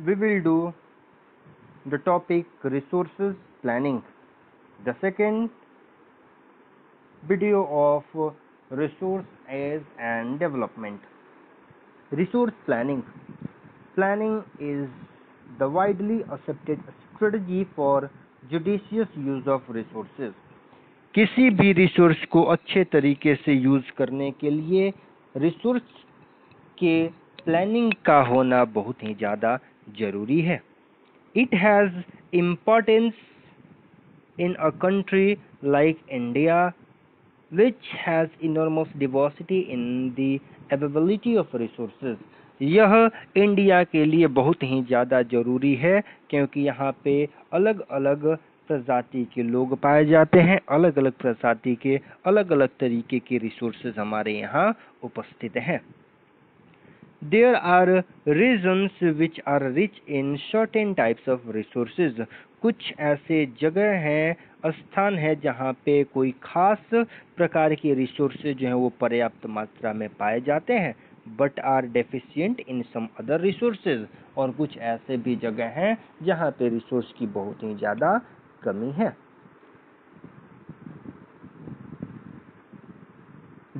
we will do the topic resources planning, the second video of resource as and development. Resource planning. Planning is the widely accepted strategy for judicious use of resources. किसी भी resource को अच्छे तरीके से use करने के लिए resource के प्लानिंग का होना बहुत ही ज़्यादा जरूरी है. It has importance in a country like India which has enormous diversity in the availability of resources. यह इंडिया के लिए बहुत ही ज़्यादा ज़रूरी है क्योंकि यहाँ पे अलग अलग प्रजाति के लोग पाए जाते हैं, अलग अलग प्रजाति के अलग अलग तरीके के रिसोर्सेज हमारे यहाँ उपस्थित हैं. There are regions which are rich in certain types of resources. कुछ ऐसे जगह हैं, स्थान है जहाँ पे कोई खास प्रकार के रिसोर्सेज जो हैं वो पर्याप्त मात्रा में पाए जाते हैं, but are deficient in some other resources. और कुछ ऐसे भी जगह हैं जहाँ पे रिसोर्स की बहुत ही ज़्यादा कमी है.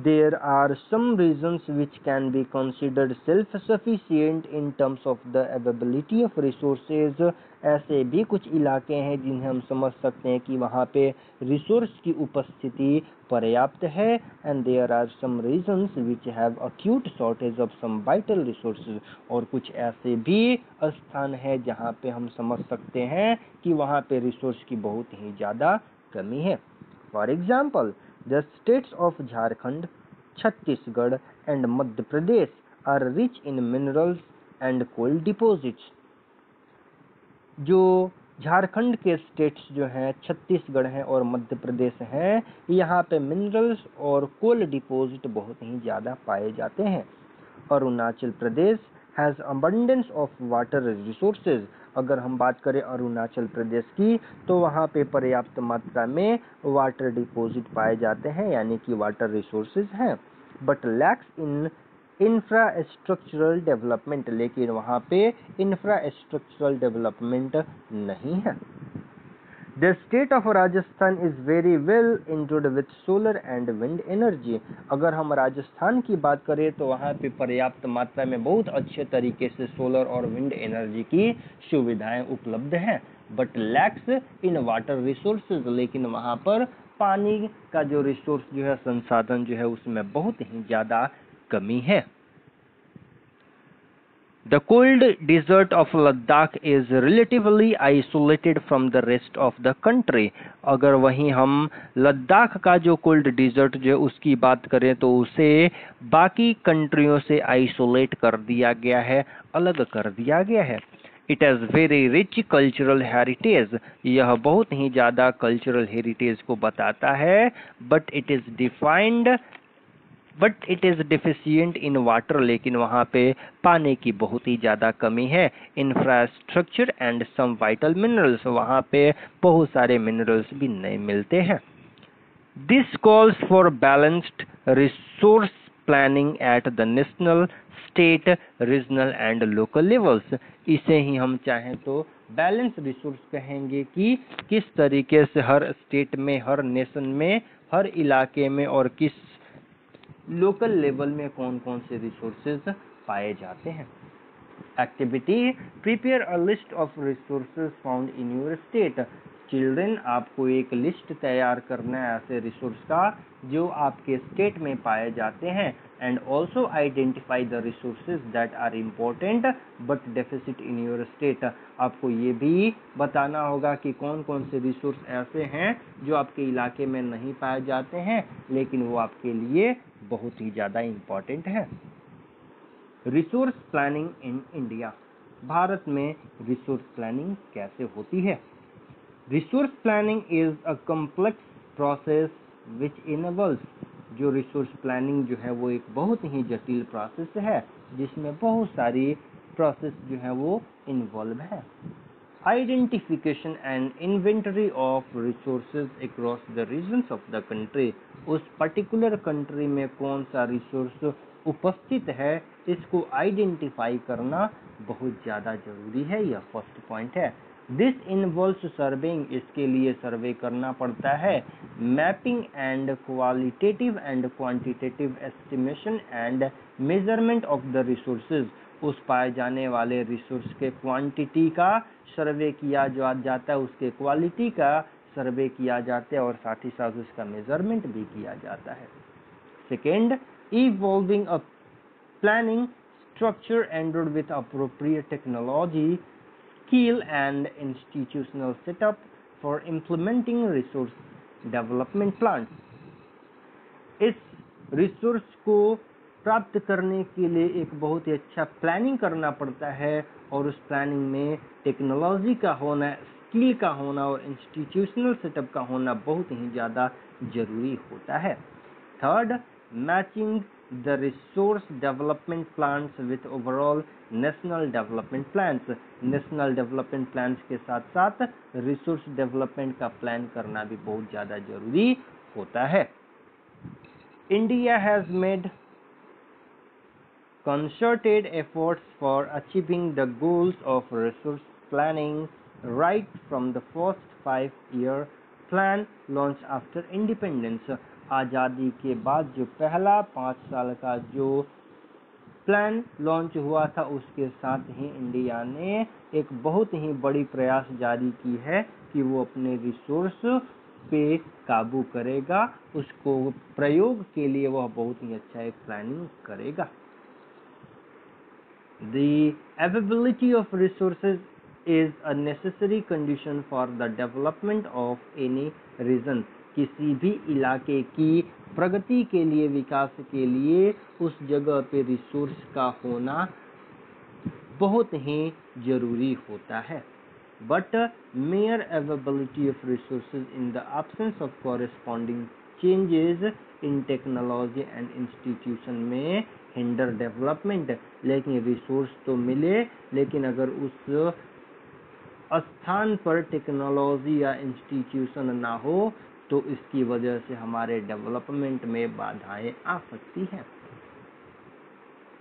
There are some regions which can be considered self-sufficient in terms of the availability of resources. ऐसे भी कुछ इलाके हैं जिन्हें हम समझ सकते हैं कि वहाँ पे रिसोर्स की उपस्थिति पर्याप्त है. And there are some regions which have acute shortage of some vital resources. और कुछ ऐसे भी स्थान हैं जहाँ पे हम समझ सकते हैं कि वहाँ पे रिसोर्स की बहुत ही ज़्यादा कमी है. For example, the states of Jharkhand, Chhattisgarh and Madhya Pradesh are rich in minerals and coal deposits. जो झारखंड के स्टेट्स जो हैं, छत्तीसगढ़ हैं और मध्य प्रदेश हैं, यहाँ पे मिनरल्स और कोल डिपॉजिट बहुत ही ज़्यादा पाए जाते हैं. Arunachal Pradesh has abundance of water resources. अगर हम बात करें अरुणाचल प्रदेश की तो वहाँ पे पर्याप्त मात्रा में वाटर डिपॉजिट पाए जाते हैं, यानी कि वाटर रिसोर्सेज हैं, but lakhs in infrastructural development. लेकिन वहाँ पे इंफ्रास्ट्रक्चरल डेवलपमेंट नहीं है. The state of Rajasthan is very well endowed with solar and wind energy. अगर हम राजस्थान की बात करें तो वहाँ पे पर्याप्त मात्रा में बहुत अच्छे तरीके से सोलर और विंड एनर्जी की सुविधाएं उपलब्ध हैं, but lakhs in water resources. लेकिन वहाँ पर पानी का जो रिसोर्स जो है, संसाधन जो है, उसमें बहुत ही ज़्यादा कमी है. The cold desert of Ladakh is relatively isolated from the rest of the country. अगर वहीं हम लद्दाख का जो कोल्ड डिजर्ट जो उसकी बात करें तो उसे बाकी कंट्रियों से आइसोलेट कर दिया गया है, अलग कर दिया गया है. It has very rich cultural heritage. यह बहुत ही ज़्यादा कल्चरल हेरिटेज को बताता है, but it is deficient in water. लेकिन वहाँ पे पानी की बहुत ही ज़्यादा कमी है. Infrastructure and some vital minerals. वहाँ पे बहुत सारे मिनरल्स भी नहीं मिलते हैं. This calls for balanced resource planning at the national, state, regional and local levels. इसे ही हम चाहें तो बैलेंस रिसोर्स कहेंगे कि किस तरीके से हर स्टेट में, हर नेशन में, हर इलाके में और किस लोकल लेवल में कौन कौन से रिसोर्सेज पाए जाते हैं. Activity, prepare a list of resources found in your state. Children, आपको एक लिस्ट तैयार करना है ऐसे रिसोर्स का जो आपके स्टेट में पाए जाते हैं. And also identify the resources that are important but deficit in your state. आपको ये भी बताना होगा कि कौन कौन से रिसोर्स ऐसे हैं जो आपके इलाके में नहीं पाए जाते हैं लेकिन वो आपके लिए बहुत ही ज़्यादा इम्पोर्टेंट है. Resource planning in India. Bharat में रिसोर्स प्लानिंग कैसे होती है? Resource planning is a complex process which involves. जो रिसोर्स प्लानिंग जो है वो एक बहुत ही जटिल प्रोसेस है जिसमें बहुत सारी प्रोसेस जो है वो इन्वॉल्व है. Identification and inventory of resources across the regions of the country. उस पर्टिकुलर कंट्री में कौन सा रिसोर्स उपस्थित है, इसको आइडेंटिफाई करना बहुत ज़्यादा जरूरी है। यह फर्स्ट पॉइंट है। दिस इन्वॉल्व्स सर्वेइंग, इसके लिए सर्वे करना पड़ता है। Mapping and qualitative and quantitative estimation and measurement of the resources, उस पाए जाने वाले रिसोर्स के क्वांटिटी का सर्वे किया जाता है, उसके क्वालिटी का सर्वे किया जाता है और साथ ही साथ उसका मेजरमेंट भी किया जाता है। Second, evolving a planning structure endowed with appropriate technology, skill and institutional setup for implementing resource development plans. इस रिसोर्स को प्राप्त करने के लिए एक बहुत ही अच्छा प्लानिंग करना पड़ता है और उस प्लानिंग में टेक्नोलॉजी का होना, स्किल का होना और इंस्टीट्यूशनल सेटअप का होना बहुत ही ज़्यादा जरूरी होता है। Third, matching the resource development plans with overall national development plans, national development plans के साथ साथ रिसोर्स डेवलपमेंट का प्लान करना भी बहुत ज़्यादा जरूरी होता है। India has made concerted efforts for achieving the goals of resource planning right from the first 5-year plan launched after independence. आज़ादी के बाद जो पहला 5 साल का जो प्लान लॉन्च हुआ था, उसके साथ ही इंडिया ने एक बहुत ही बड़ी प्रयास जारी की है कि वो अपने रिसोर्स पे काबू करेगा, उसको प्रयोग के लिए वह बहुत ही अच्छा एक प्लानिंग करेगा। The availability of resources is a necessary condition for the development of any region. किसी भी इलाके की प्रगति के लिए, विकास के लिए उस जगह पे रिसोर्स का होना बहुत ही जरूरी होता है। But mere availability of resources in the absence of corresponding changes in technology and institution में hinder development। लेकिन रिसोर्स तो मिले, लेकिन अगर उस स्थान पर टेक्नोलॉजी या इंस्टीट्यूशन ना हो तो इसकी वजह से हमारे डेवलपमेंट में बाधाएं आ सकती हैं।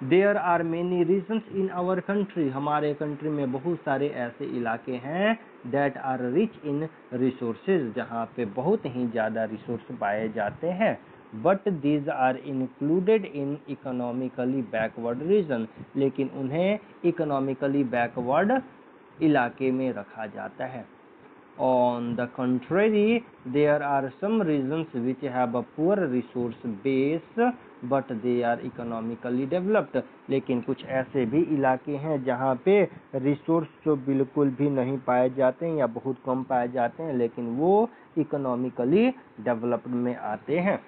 There are many regions in our country, हमारे कंट्री में बहुत सारे ऐसे इलाके हैं that are rich in resources, जहाँ पे बहुत ही ज़्यादा रिसोर्स पाए जाते हैं। But these are included in economically backward region, लेकिन उन्हें economically backward इलाके में रखा जाता है। On the contrary, there are some regions which have a poor resource base but they are economically developed। लेकिन कुछ ऐसे भी इलाके हैं जहाँ पे रिसोर्स तो बिल्कुल भी नहीं पाए जाते हैं या बहुत कम पाए जाते हैं, लेकिन वो इकोनॉमिकली डेवलप्ड में आते हैं।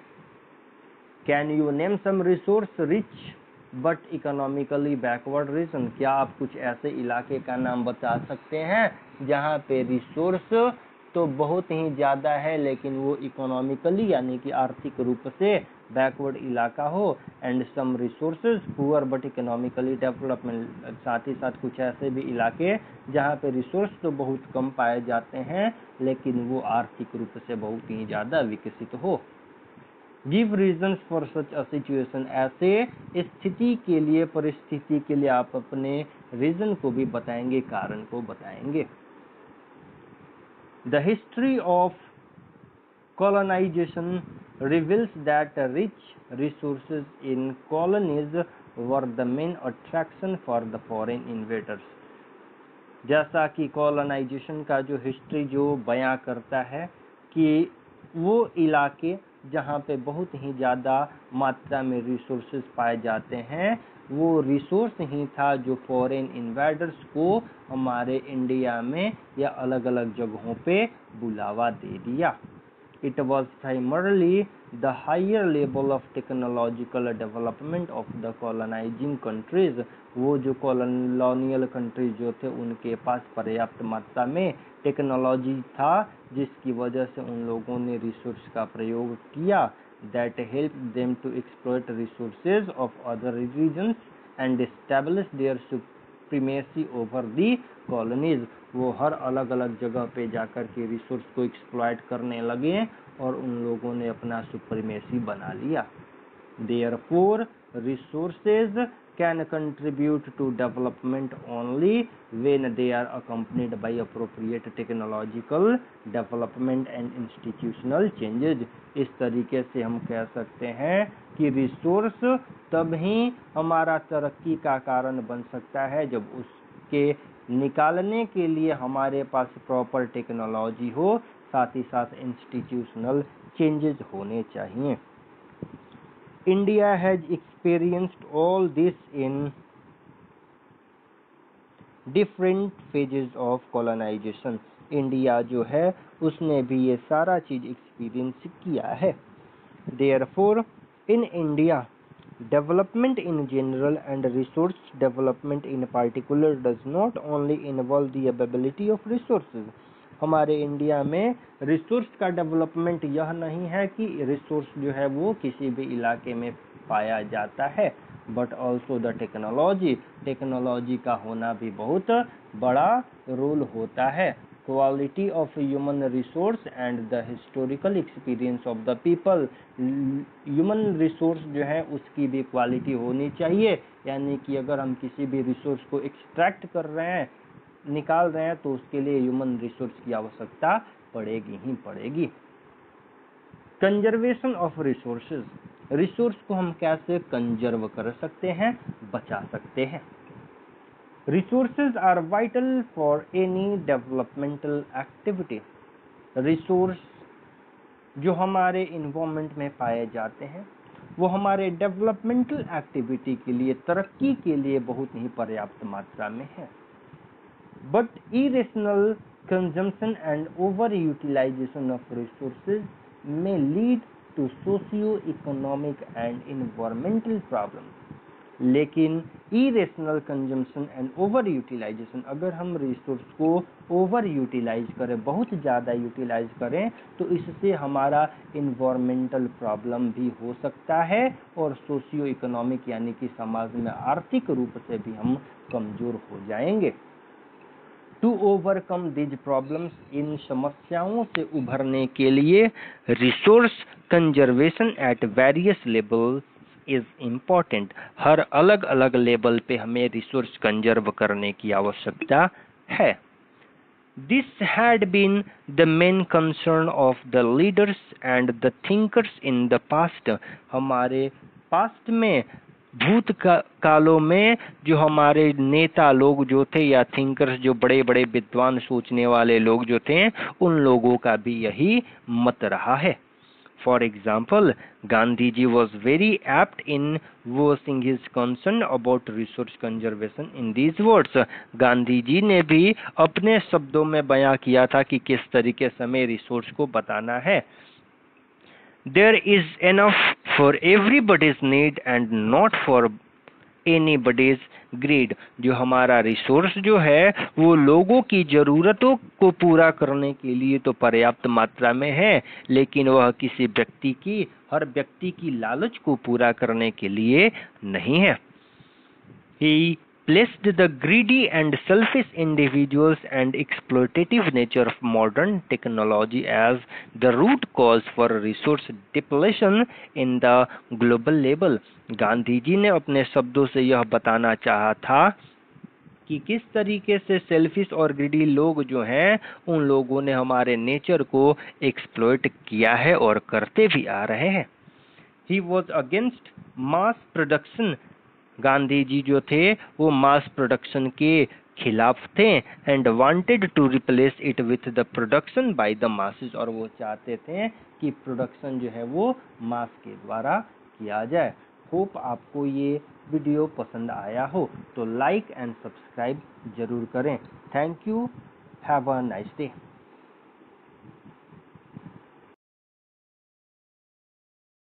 Can you name some resource rich but economically backward region? क्या आप कुछ ऐसे इलाके का नाम बता सकते हैं जहाँ पे रिसोर्स तो बहुत ही ज़्यादा है लेकिन वो इकोनॉमिकली यानी कि आर्थिक रूप से बैकवर्ड इलाका हो, and some resources poor but economically development, साथ ही साथ कुछ ऐसे भी इलाके जहाँ पे रिसोर्स तो बहुत कम पाए जाते हैं लेकिन वो आर्थिक रूप से बहुत ही ज़्यादा विकसित हो। Give reasons for such a situation, ऐसे स्थिति के लिए, परिस्थिति के लिए आप अपने रीजन को भी बताएंगे, कारण को बताएंगे। The history of colonization reveals that rich resources in colonies were the main attraction for the foreign invaders। जैसा कि कॉलोनाइजेशन का जो हिस्ट्री जो बयां करता है कि वो इलाके जहाँ पे बहुत ही ज़्यादा मात्रा में रिसोर्सेज पाए जाते हैं, वो रिसोर्स ही था जो फॉरेन इन्वेडर्स को हमारे इंडिया में या अलग अलग जगहों पे बुलावा दे दिया। It was primarily the higher level of technological development of the colonizing countries। वो जो कॉलोनियल कंट्रीज जो थे उनके पास पर्याप्त मात्रा में टेक्नोलॉजी था जिसकी वजह से उन लोगों ने रिसोर्स का प्रयोग किया। that helped them to exploit resources of other regions and establish their supremacy over the colonies। वो हर अलग अलग जगह पे जाकर के रिसोर्स को एक्सप्लॉइट करने लगे और उन लोगों ने अपना सुप्रीमेसी बना लिया। Therefore, resources can contribute to development only when they are accompanied by appropriate technological development and institutional changes। इस तरीके से हम कह सकते हैं कि रिसोर्स तब ही हमारा तरक्की का कारण बन सकता है जब उसके निकालने के लिए हमारे पास प्रॉपर टेक्नोलॉजी हो, साथ ही साथ इंस्टीट्यूशनल चेंजेस होने चाहिए। India has experienced all this in different phases of colonization। India जो है उसने भी ये सारा चीज एक्सपीरियंस किया है। Therefore, in India, development in general and resource development in particular does not only involve the availability of resources। हमारे इंडिया में रिसोर्स का डेवलपमेंट यह नहीं है कि रिसोर्स जो है वो किसी भी इलाके में पाया जाता है, बट ऑल्सो द टेक्नोलॉजी का होना भी बहुत बड़ा रोल होता है। Quality of human resource and the historical experience of the people. Human resource जो है उसकी भी क्वालिटी होनी चाहिए, यानी कि अगर हम किसी भी रिसोर्स को एक्सट्रैक्ट कर रहे हैं, निकाल रहे हैं, तो उसके लिए ह्यूमन रिसोर्स की आवश्यकता पड़ेगी ही पड़ेगी। Conservation of resources. रिसोर्स को हम कैसे कंजर्व कर सकते हैं, बचा सकते हैं। Resources are vital for any developmental activity. Resource जो हमारे इन्वायरमेंट में पाए जाते हैं वो हमारे डेवलपमेंटल एक्टिविटी के लिए, तरक्की के लिए बहुत ही पर्याप्त मात्रा में है। But irrational consumption and over-utilization of resources may lead to socio-economic and environmental problems। लेकिन irrational consumption and over-utilization, अगर हम रिसोर्स को ओवर यूटिलाइज करें, बहुत ज़्यादा यूटिलाइज करें, तो इससे हमारा इन्वायरमेंटल प्रॉब्लम भी हो सकता है और सोशियो इकोनॉमिक यानी कि समाज में आर्थिक रूप से भी हम कमज़ोर हो जाएंगे। टू ओवरकम दिज प्रॉब्लम्स, इन समस्याओं से उभरने के लिए resource conservation at various levels is important. हर अलग अलग लेवल पे हमें रिसोर्स कंजर्व करने की आवश्यकता है। This had been the main concern of the leaders and the thinkers in the past. हमारे पास्ट में, भूत कालों में जो हमारे नेता लोग जो थे या थिंकर्स, जो बड़े बड़े विद्वान सोचने वाले लोग जो थे, उन लोगों का भी यही मत रहा है। For example, Gandhi ji was very apt in voicing his concern about resource conservation in these words. Gandhi ji ने भी अपने शब्दों में बयां किया था कि किस तरीके से हमें रिसोर्स को बताना है। There is enough for everybody's need and not for anybody's greed। जो हमारा रिसोर्स जो है वो लोगों की जरूरतों को पूरा करने के लिए तो पर्याप्त मात्रा में है, लेकिन वह किसी व्यक्ति की, हर व्यक्ति की लालच को पूरा करने के लिए नहीं है। He placed the greedy and selfish individuals and exploitative nature of modern technology as the root cause for resource depletion in the global level। Gandhi ji ने अपने शब्दों से यह बताना चाहा था कि किस तरीके से सेल्फिश और ग्रीडी लोग जो हैं, उन लोगों ने हमारे नेचर को एक्सप्लॉइट किया है और करते भी आ रहे हैं। He was against mass production। Gandhi ji जो थे वो मास प्रोडक्शन के खिलाफ थे, and wanted to replace it with the production by the masses. और वो चाहते थे कि प्रोडक्शन जो है वो मास के द्वारा किया जाए। होप आपको ये वीडियो पसंद आया हो तो लाइक एंड सब्सक्राइब जरूर करें। Thank you, have a nice day.